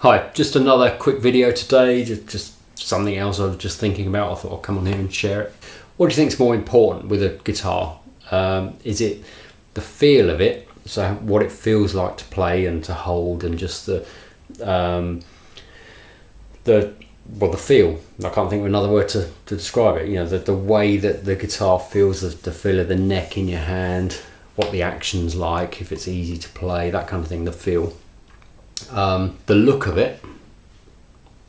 Hi, just another quick video today, just something else I was just thinking about. I thought I'd come on here and share it. What do you think is more important with a guitar? Is it the feel of it, so what it feels like to play and to hold, and just the feel? I can't think of another word to describe it. You know, the way that the guitar feels, the feel of the neck in your hand, what the action's like, if it's easy to play, that kind of thing, the feel. The look of it,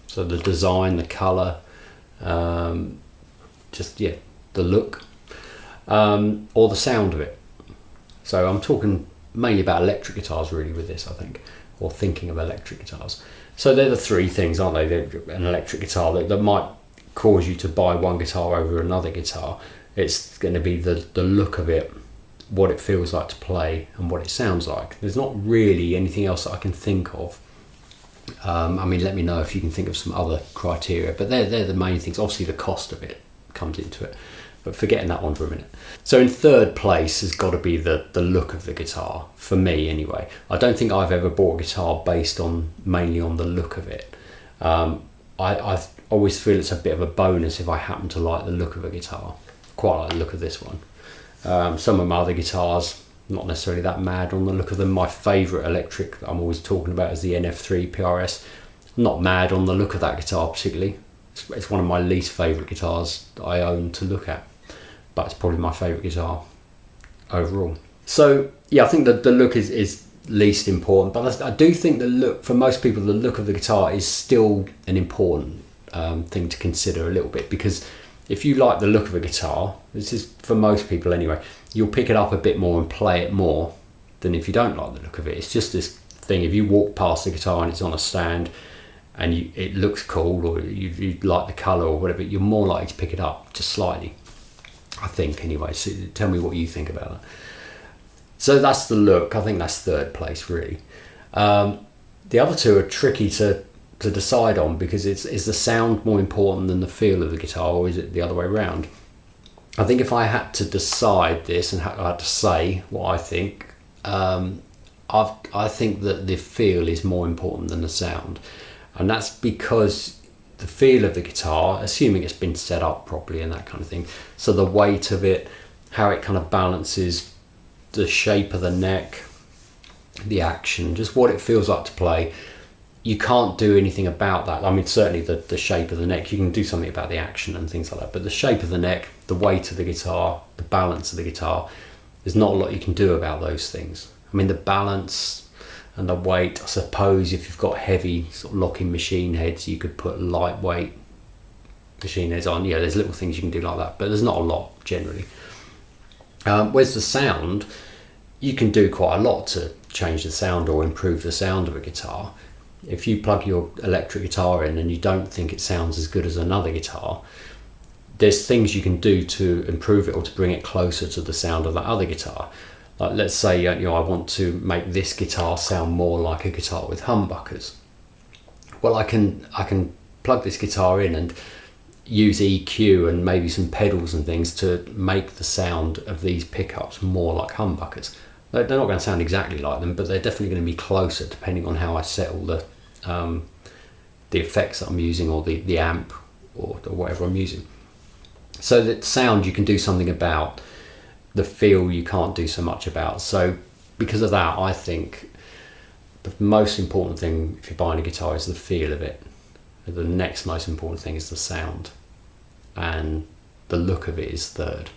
so the design, the colour, the look, or the sound of it. So I'm talking mainly about electric guitars really with this, I think, or thinking of electric guitars. So they're the three things, aren't they? They're an electric guitar that might cause you to buy one guitar over another guitar. It's going to be the look of it, what it feels like to play, and what it sounds like. There's not really anything else that I can think of. I mean, let me know if you can think of some other criteria, but they're the main things. Obviously the cost of it comes into it, but forgetting that one for a minute. So in third place has got to be the look of the guitar, for me anyway. I don't think I've ever bought a guitar based mainly on the look of it. I always feel it's a bit of a bonus if I happen to like the look of a guitar. Quite like the look of this one. Some of my other guitars, not necessarily that mad on the look of them. My favourite electric that I'm always talking about is the NF3 PRS. I'm not mad on the look of that guitar particularly. It's one of my least favourite guitars that I own to look at, but it's probably my favourite guitar overall. So yeah, I think that the look is least important, but I do think the look, for most people, the look of the guitar is still an important thing to consider a little bit, because if you like the look of a guitar, this is for most people anyway, you'll pick it up a bit more and play it more than if you don't like the look of it. It's just this thing, if you walk past the guitar and it's on a stand and it looks cool, or you like the colour or whatever, you're more likely to pick it up just slightly, I think anyway. So tell me what you think about that. So that's the look. I think that's third place really. The other two are tricky to decide on, because is the sound more important than the feel of the guitar, or is it the other way around? I think if I had to decide this and I had to say what I think, I think that the feel is more important than the sound, and that's because the feel of the guitar, assuming it's been set up properly and that kind of thing, so the weight of it, how it kind of balances, the shape of the neck, the action, just what it feels like to play. You can't do anything about that. I mean, certainly the shape of the neck, you can do something about the action and things like that, but the shape of the neck, the weight of the guitar, the balance of the guitar, there's not a lot you can do about those things. I mean, the balance and the weight, I suppose if you've got heavy sort of locking machine heads, you could put lightweight machine heads on. Yeah, there's little things you can do like that, but there's not a lot generally. Whereas the sound, you can do quite a lot to change the sound or improve the sound of a guitar. If you plug your electric guitar in and you don't think it sounds as good as another guitar, there's things you can do to improve it or to bring it closer to the sound of that other guitar. Like, let's say I want to make this guitar sound more like a guitar with humbuckers. Well, I can plug this guitar in and use EQ and maybe some pedals and things to make the sound of these pickups more like humbuckers. They're not going to sound exactly like them, but they're definitely going to be closer, depending on how I set all the effects that I'm using, or the amp, or whatever I'm using. So that sound you can do something about, the feel you can't do so much about. So because of that, I think the most important thing if you're buying a guitar is the feel of it. The next most important thing is the sound, and the look of it is third.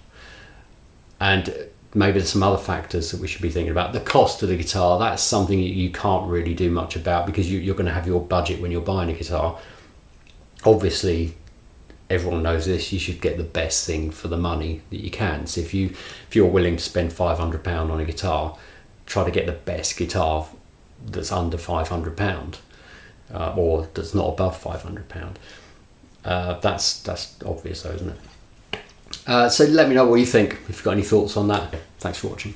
And maybe there's some other factors that we should be thinking about. The cost of the guitar, that's something you can't really do much about, because you're going to have your budget when you're buying a guitar. Obviously, everyone knows this, you should get the best thing for the money that you can. So if you're willing to spend £500 on a guitar, try to get the best guitar that's under £500, or that's not above £500. That's obvious though, isn't it? So let me know what you think, if you've got any thoughts on that. Thanks for watching.